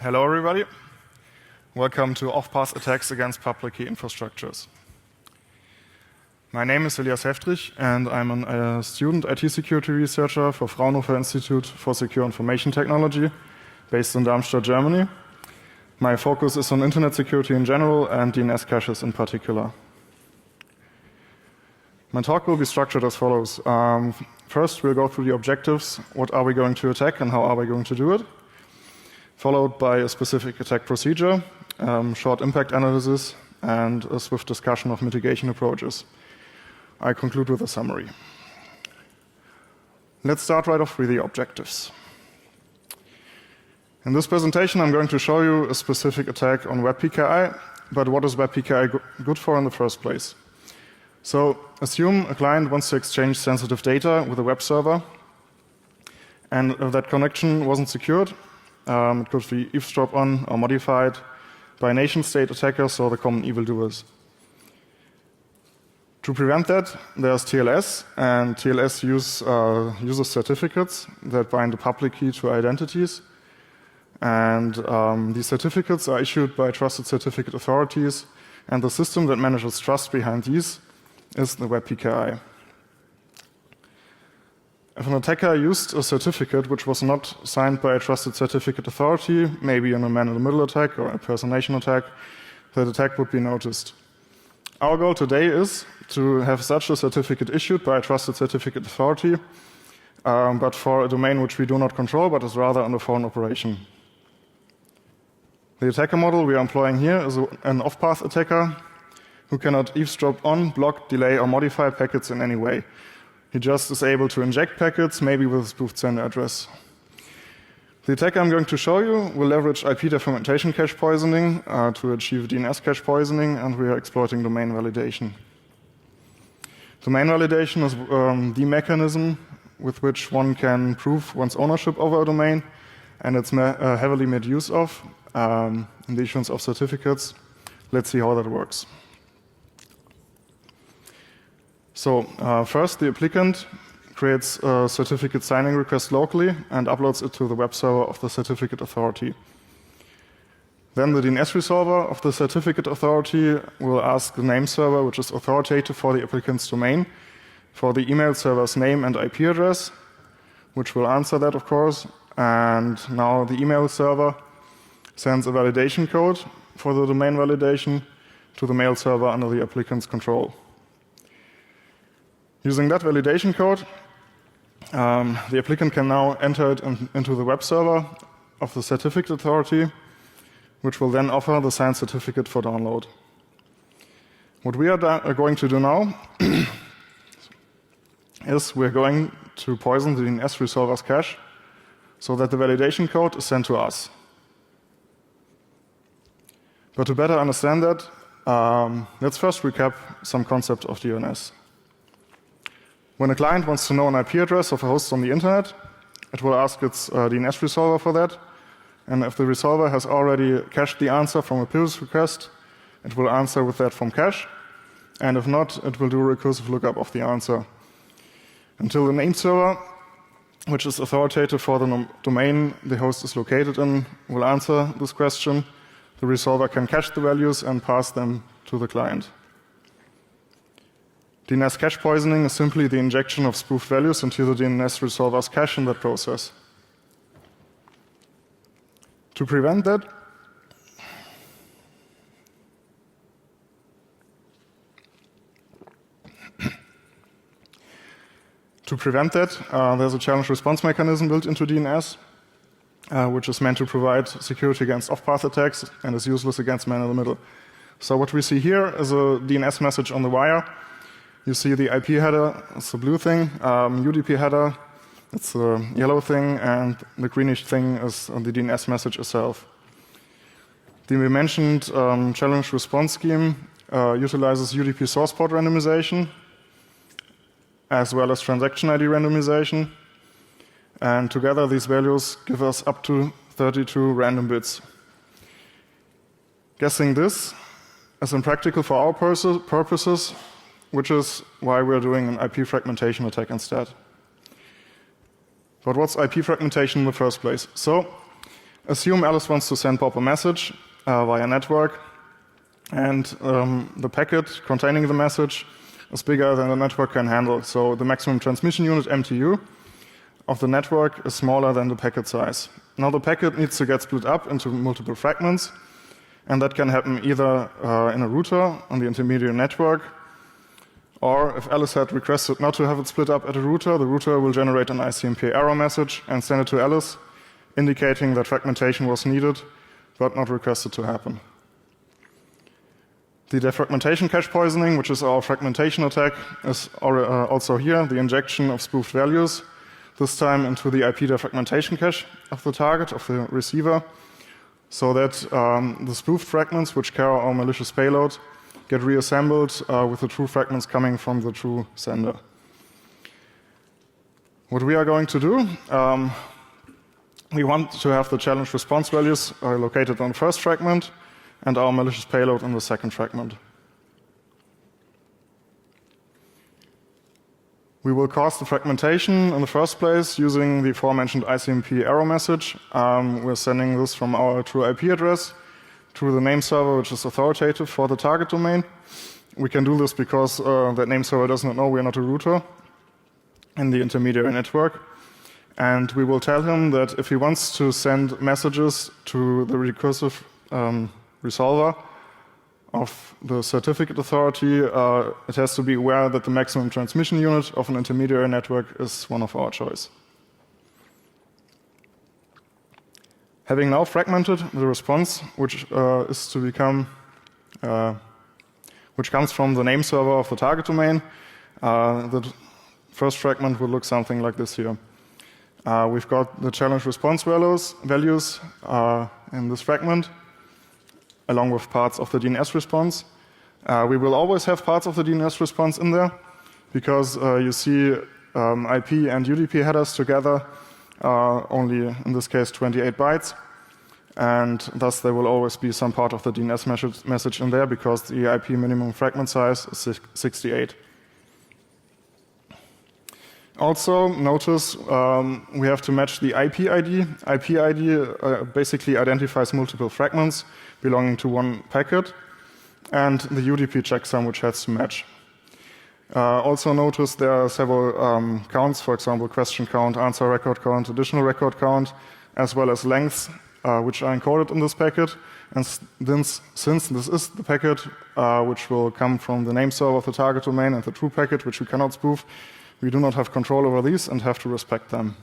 Hello, everybody. Welcome to off-path attacks against public key infrastructures. My name is Elias Heftrig, and I'm a student IT security researcher for Fraunhofer Institute for Secure Information Technology, based in Darmstadt, Germany. My focus is on internet security in general and DNS caches in particular. My talk will be structured as follows. First, we'll go through the objectives. What are we going to attack and how are we going to do it? Followed by a specific attack procedure, short impact analysis, and a swift discussion of mitigation approaches. I conclude with a summary. Let's start right off with the objectives. In this presentation, I'm going to show you a specific attack on web PKI, but what is web PKI good for in the first place? So assume a client wants to exchange sensitive data with a web server, and if that connection wasn't secured, it could be eavesdropped on or modified by nation-state attackers or the common evildoers. To prevent that, there's TLS, and TLS uses certificates that bind the public key to identities. And these certificates are issued by trusted certificate authorities, and the system that manages trust behind these is the web PKI. If an attacker used a certificate which was not signed by a trusted certificate authority, maybe in a man-in-the-middle attack or a impersonation attack, that attack would be noticed. Our goal today is to have such a certificate issued by a trusted certificate authority, but for a domain which we do not control, but is rather under foreign operation. The attacker model we are employing here is an off-path attacker who cannot eavesdrop on, block, delay, or modify packets in any way. He just is able to inject packets, maybe with a spoofed sender address. The attack I'm going to show you will leverage IP defragmentation cache poisoning to achieve DNS cache poisoning, and we are exploiting domain validation. Domain validation is the mechanism with which one can prove one's ownership over a domain, and it's heavily made use of in the issuance of certificates. Let's see how that works. So first, the applicant creates a certificate signing request locally and uploads it to the web server of the certificate authority. Then the DNS resolver of the certificate authority will ask the name server, which is authoritative for the applicant's domain, for the email server's name and IP address, which will answer that, of course. And now the email server sends a validation code for the domain validation to the mail server under the applicant's control. Using that validation code, the applicant can now enter it into the web server of the certificate authority, which will then offer the signed certificate for download. What we are going to do now is we're going to poison the DNS resolver's cache so that the validation code is sent to us. But to better understand that, let's first recap some concepts of DNS. When a client wants to know an IP address of a host on the internet, it will ask its DNS resolver for that. And if the resolver has already cached the answer from a previous request, it will answer with that from cache. And if not, it will do a recursive lookup of the answer. Until the name server, which is authoritative for the domain the host is located in, will answer this question, the resolver can cache the values and pass them to the client. DNS cache poisoning is simply the injection of spoofed values into the DNS resolver's cache in that process. To prevent that, there's a challenge response mechanism built into DNS, which is meant to provide security against off-path attacks and is useless against man-in-the-middle. So what we see here is a DNS message on the wire. You see the IP header, it's the blue thing, UDP header, it's the yellow thing, and the greenish thing is the DNS message itself. The mentioned challenge response scheme utilizes UDP source port randomization, as well as transaction ID randomization, and together these values give us up to 32 random bits. Guessing this is impractical for our purposes, which is why we're doing an IP fragmentation attack instead. But what's IP fragmentation in the first place? So Assume Alice wants to send Bob a message via network, and the packet containing the message is bigger than the network can handle. So the maximum transmission unit, MTU, of the network is smaller than the packet size. Now the packet needs to get split up into multiple fragments, and that can happen either in a router on the intermediary network, or if Alice had requested not to have it split up at a router, the router will generate an ICMP error message and send it to Alice, indicating that fragmentation was needed but not requested to happen. The defragmentation cache poisoning, which is our fragmentation attack, is also here, the injection of spoofed values, this time into the IP defragmentation cache of the target, of the receiver, so that the spoofed fragments, which carry our malicious payload, get reassembled with the true fragments coming from the true sender. What we are going to do, we want to have the challenge response values located on the first fragment and our malicious payload on the second fragment. We will cause the fragmentation in the first place using the aforementioned ICMP error message. We're sending this from our true IP address to the name server, which is authoritative for the target domain. We can do this because that name server does not know we are not a router in the intermediary network. And we will tell him that if he wants to send messages to the recursive resolver of the certificate authority, it has to be aware that the maximum transmission unit of an intermediary network is one of our choice. Having now fragmented the response, which is to become, which comes from the name server of the target domain, the first fragment will look something like this here. We've got the challenge response values in this fragment, along with parts of the DNS response. We will always have parts of the DNS response in there, because you see IP and UDP headers together are only, in this case, 28 bytes. And thus there will always be some part of the DNS message in there, because the IP minimum fragment size is 68. Also, notice we have to match the IP ID. IP ID basically identifies multiple fragments belonging to one packet, and the UDP checksum, which has to match. Also notice there are several counts, for example, question count, answer record count, additional record count, as well as lengths, which are encoded in this packet. And since this is the packet which will come from the name server of the target domain and the true packet, which we cannot spoof, we do not have control over these and have to respect them.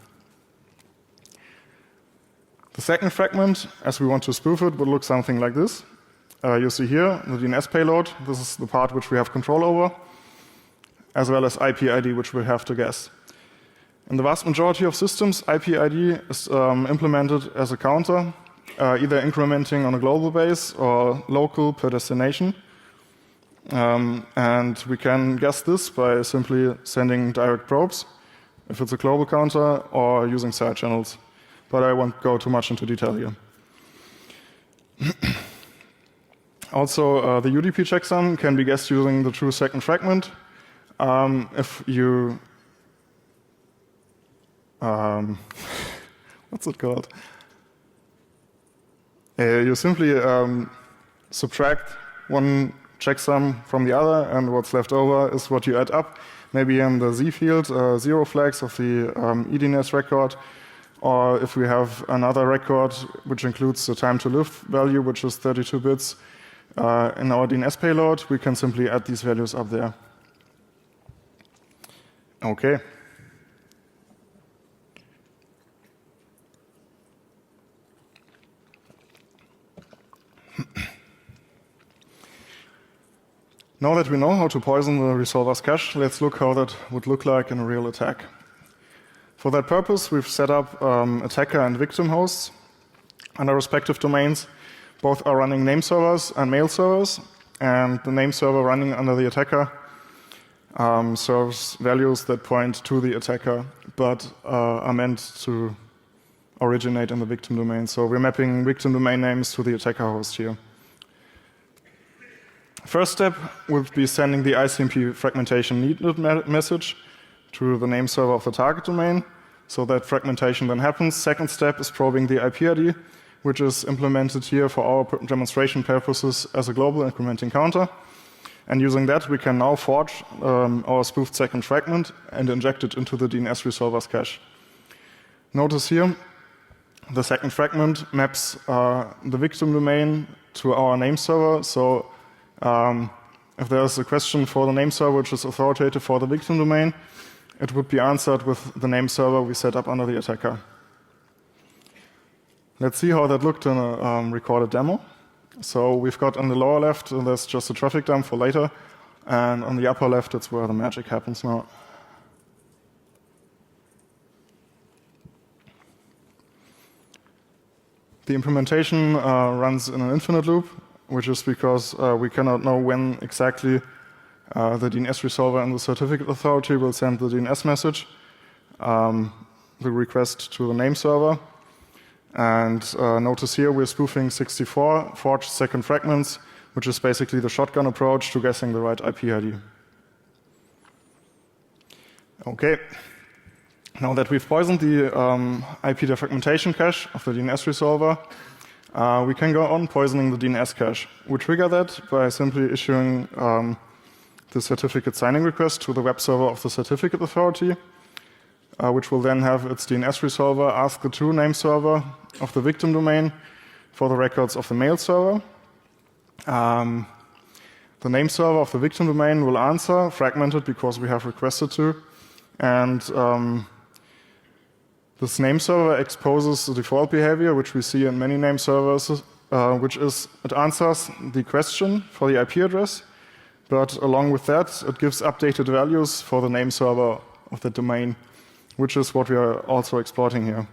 The second fragment, as we want to spoof it, would look something like this. You see here the DNS payload. This is the part which we have control over, as well as IP ID, which we have to guess. In the vast majority of systems, IP ID is implemented as a counter, either incrementing on a global base or local per destination. And we can guess this by simply sending direct probes, if it's a global counter, or using side channels. But I won't go too much into detail here. Also, the UDP checksum can be guessed using the true second fragment. If you what's it called? You simply subtract one checksum from the other, and what's left over is what you add up. Maybe in the Z field, 0 flags of the EDNS record, or if we have another record which includes the time to live value, which is 32 bits in our DNS payload, we can simply add these values up there. Okay. Now that we know how to poison the resolver's cache, let's look how that would look like in a real attack. For that purpose, we've set up attacker and victim hosts under respective domains. Both are running name servers and mail servers, and the name server running under the attacker serves values that point to the attacker, but are meant to originate in the victim domain. So we're mapping victim domain names to the attacker host here. First step would be sending the ICMP fragmentation needed message to the name server of the target domain, so that fragmentation then happens. Second step is probing the IP ID, which is implemented here for our demonstration purposes as a global incrementing counter. And using that, we can now forge our spoofed second fragment and inject it into the DNS resolver's cache. Notice here, the second fragment maps the victim domain to our name server. So if there's a question for the name server which is authoritative for the victim domain, it would be answered with the name server we set up under the attacker. Let's see how that looked in a recorded demo. So we've got on the lower left, there's just a traffic dump for later, and on the upper left, it's where the magic happens now. The implementation runs in an infinite loop, which is because we cannot know when exactly the DNS resolver and the certificate authority will send the DNS message, the request to the name server. And notice here we're spoofing 64 forged second fragments, which is basically the shotgun approach to guessing the right IP ID. Okay, now that we've poisoned the IP defragmentation cache of the DNS resolver, we can go on poisoning the DNS cache. We trigger that by simply issuing the certificate signing request to the web server of the certificate authority, which will then have its DNS resolver ask the true name server of the victim domain for the records of the mail server. The name server of the victim domain will answer, fragmented because we have requested to, and this name server exposes the default behavior, which we see in many name servers, which is it answers the question for the IP address, but along with that, it gives updated values for the name server of the domain, which is what we are also exploiting here.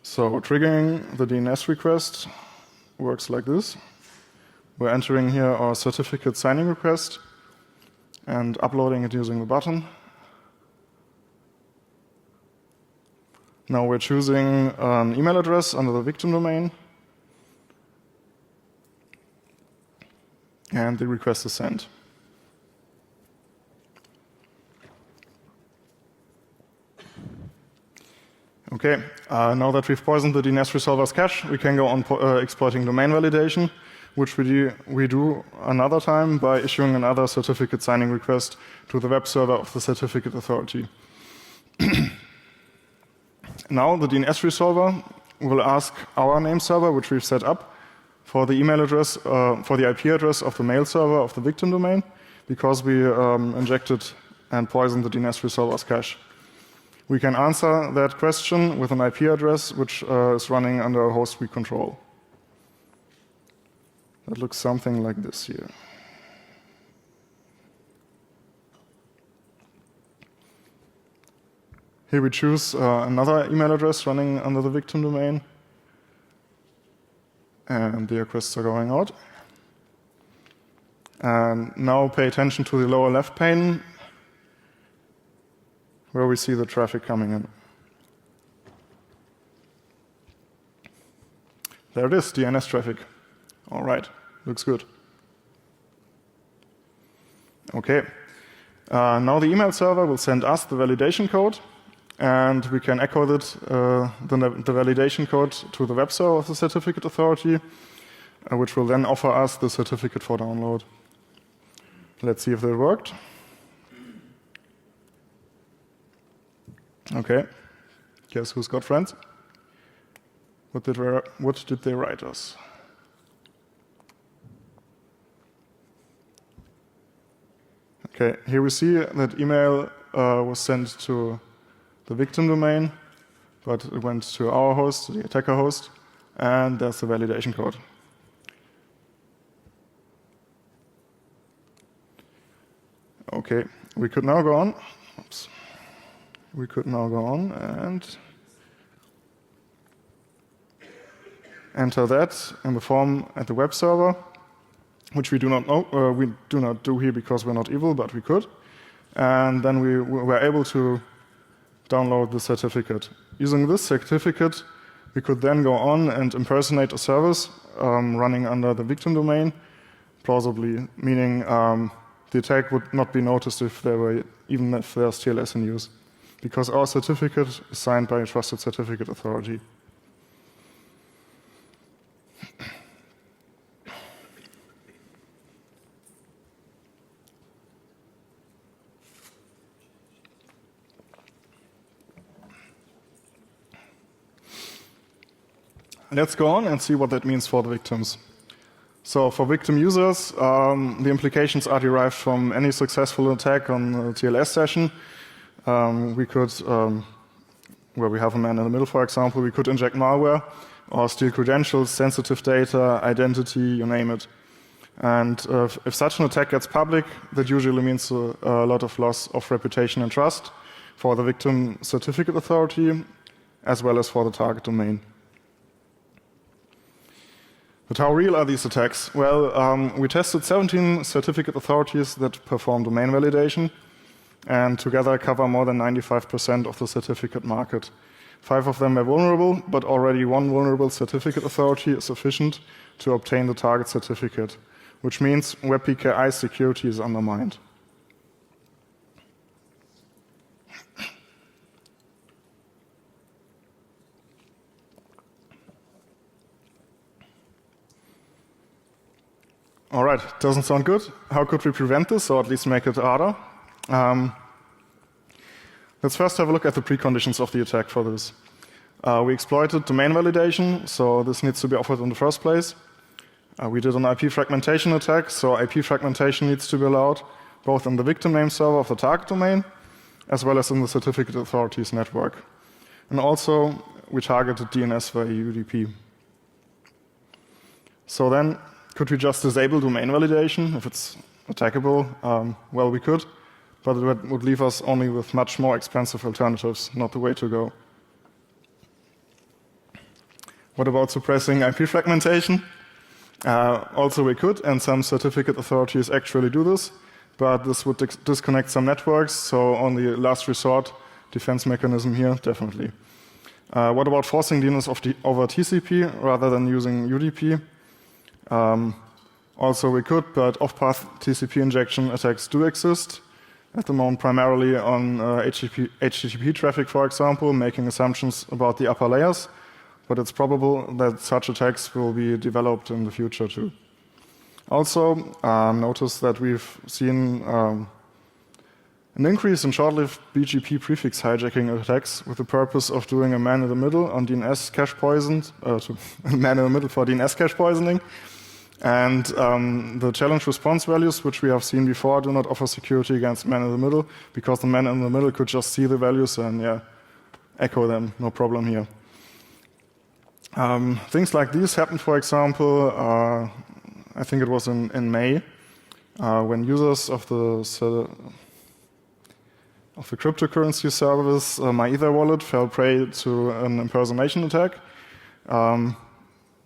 So triggering the DNS request works like this. We're entering here our certificate signing request and uploading it using the button. Now we're choosing an email address under the victim domain, and the request is sent. Okay, now that we've poisoned the DNS resolver's cache, we can go on exploiting domain validation, which we do another time by issuing another certificate signing request to the web server of the certificate authority. Now the DNS resolver will ask our name server, which we've set up, for the email address, for the IP address of the mail server of the victim domain, because we injected and poisoned the DNS resolver's cache. We can answer that question with an IP address which is running under a host we control. That looks something like this here. Here we choose another email address running under the victim domain, and the requests are going out. And now pay attention to the lower left pane, where we see the traffic coming in. There it is, DNS traffic. All right, looks good. Okay, now the email server will send us the validation code, and we can echo the validation code to the web server of the certificate authority, which will then offer us the certificate for download. Let's see if that worked. Okay, guess who's got friends? What did they write us? Okay, here we see that email was sent to the victim domain, but it went to our host, the attacker host, and there's the validation code. Okay, we could now go on. Oops. We could now go on and enter that in the form at the web server, which we do not know. We do not do here because we're not evil, but we could. And then we were able to download the certificate. Using this certificate, we could then go on and impersonate a service running under the victim domain, plausibly, meaning the attack would not be noticed if even if there's TLS in use, because our certificate is signed by a trusted certificate authority. let's go on and see what that means for the victims. So for victim users, the implications are derived from any successful attack on a TLS session. We could, where we have a man in the middle, for example, we could inject malware or steal credentials, sensitive data, identity, you name it. And if such an attack gets public, that usually means a lot of loss of reputation and trust for the victim certificate authority, as well as for the target domain. But how real are these attacks? Well, we tested 17 certificate authorities that perform domain validation, and together cover more than 95% of the certificate market. 5 of them were vulnerable, but already one vulnerable certificate authority is sufficient to obtain the target certificate, which means web PKI security is undermined. All right, doesn't sound good. How could we prevent this, or at least make it harder? Let's first have a look at the preconditions of the attack for this. We exploited domain validation, so this needs to be offered in the first place. We did an IP fragmentation attack, so IP fragmentation needs to be allowed, both in the victim name server of the target domain, as well as in the certificate authorities network. And also, we targeted DNS via UDP. So then, could we just disable domain validation if it's attackable? Well, we could, but it would leave us only with much more expensive alternatives, not the way to go. What about suppressing IP fragmentation? Also we could, and some certificate authorities actually do this, but this would disconnect some networks, so on the last resort defense mechanism here, definitely. What about forcing DNS over TCP rather than using UDP? Also we could, but off-path TCP injection attacks do exist, at the moment primarily on HTTP traffic, for example, making assumptions about the upper layers, but it's probable that such attacks will be developed in the future too. Also, notice that we've seen an increase in short-lived BGP prefix hijacking attacks with the purpose of doing a man-in-the-middle on DNS cache poisoned, man-in-the-middle for DNS cache poisoning. And the challenge response values, which we have seen before, do not offer security against man-in-the-middle, because the man-in-the-middle could just see the values and echo them, no problem here. Things like these happened, for example, I think it was in May, when users of the cryptocurrency service, my Ether wallet, fell prey to an impersonation attack.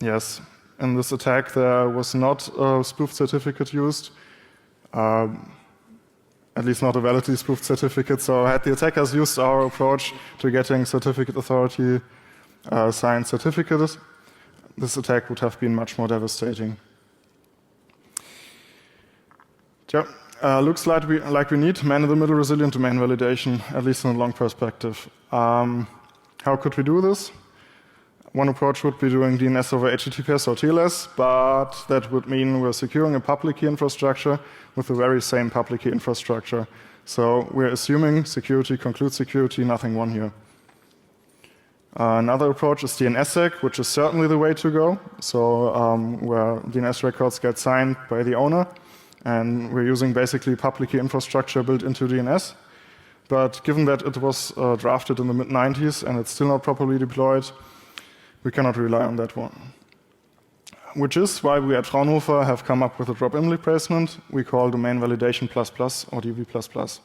Yes, in this attack there was not a spoofed certificate used, at least not a validly spoofed certificate. So had the attackers used our approach to getting certificate authority signed certificates, this attack would have been much more devastating. Looks like we need man-in-the-middle resilient domain validation, at least in a long perspective. How could we do this? One approach would be doing DNS over HTTPS or TLS, but that would mean we're securing a public key infrastructure with the very same public key infrastructure. So we're assuming security concludes security, nothing won here. Another approach is DNSSEC, which is certainly the way to go. So where DNS records get signed by the owner, and we're using basically public key infrastructure built into DNS. But given that it was drafted in the mid-90s and it's still not properly deployed, we cannot rely on that one. Which is why we at Fraunhofer have come up with a drop-in replacement we call domain validation ++ or DV++.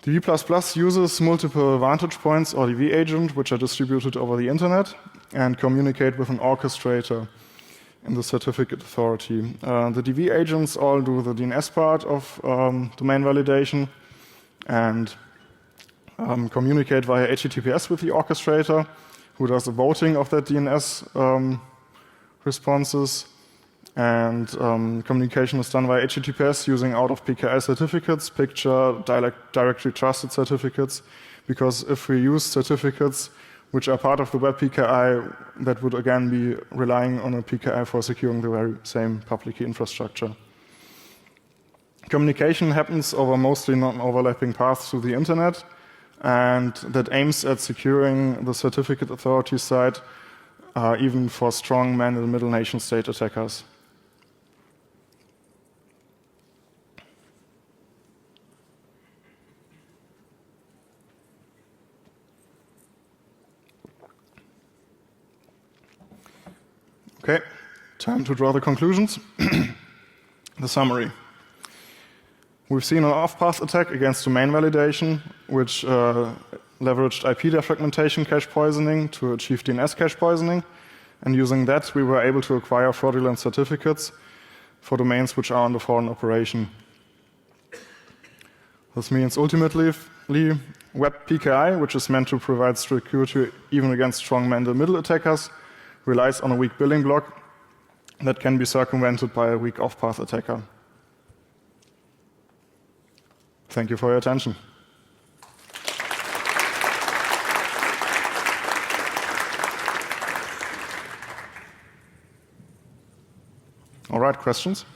DV++ uses multiple vantage points or DV agent, which are distributed over the internet and communicate with an orchestrator in the certificate authority. The DV agents all do the DNS part of domain validation and communicate via HTTPS with the orchestrator, who does the voting of that DNS responses. And communication is done via HTTPS using out-of-PKI certificates, picture directory trusted certificates, because if we use certificates which are part of the web PKI, that would again be relying on a PKI for securing the very same public key infrastructure. Communication happens over mostly non-overlapping paths through the internet, and that aims at securing the certificate authority side even for strong man-in-the-middle nation-state attackers. Okay, time to draw the conclusions. The summary. We've seen an off-path attack against domain validation, which leveraged IP defragmentation cache poisoning to achieve DNS cache poisoning. And using that, we were able to acquire fraudulent certificates for domains which are under foreign operation. This means ultimately, web PKI, which is meant to provide security even against strong man-in-the-middle attackers, relies on a weak building block that can be circumvented by a weak off-path attacker. Thank you for your attention. All right, questions?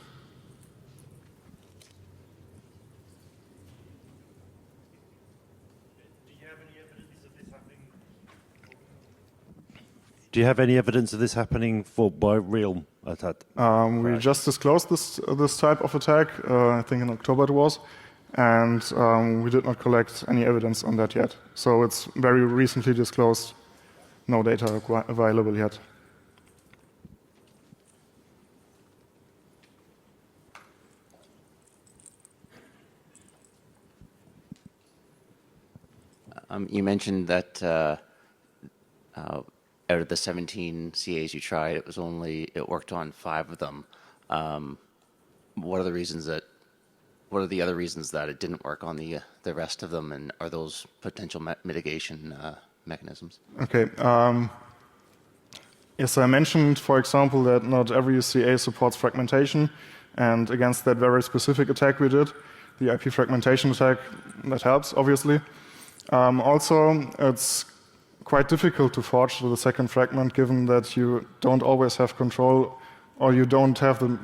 Do you have any evidence of this happening by real attack? We just disclosed this type of attack, I think in October it was, and we did not collect any evidence on that yet. So it's very recently disclosed, no data available yet. You mentioned that out of the 17 CAs you tried, it worked on 5 of them. What are the reasons that? What are the other reasons that it didn't work on the rest of them, and are those potential mitigation mechanisms? Okay. Yes, I mentioned, for example, that not every CA supports fragmentation, and against that very specific attack we did, the IP fragmentation attack, that helps, obviously. Also, it's quite difficult to forge the second fragment, given that you don't always have control, or you don't have the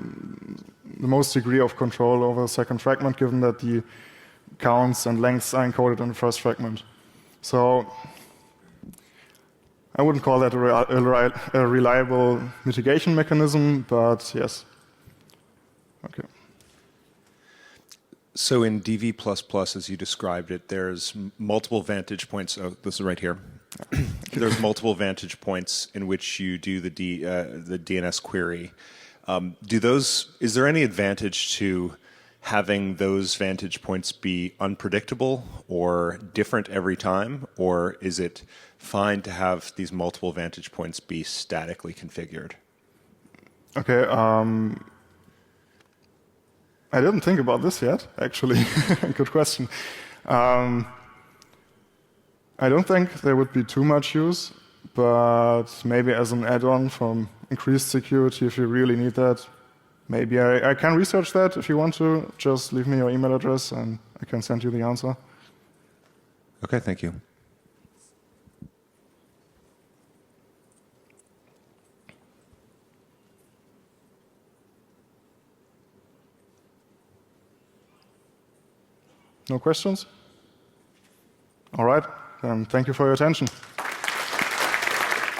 most degree of control over the second fragment, given that the counts and lengths are encoded in the first fragment. So I wouldn't call that a reliable mitigation mechanism, but yes. Okay. So in DV++, as you described it, there's multiple vantage points. Oh, this is right here. There's multiple vantage points in which you do the DNS query. Is there any advantage to having those vantage points be unpredictable or different every time, or is it fine to have these multiple vantage points be statically configured? Okay. I didn't think about this yet, actually. Good question. I don't think there would be too much use, but maybe as an add-on from increased security, if you really need that, maybe I can research that if you want to. Just leave me your email address and I can send you the answer. Okay, thank you. No questions? All right, then thank you for your attention.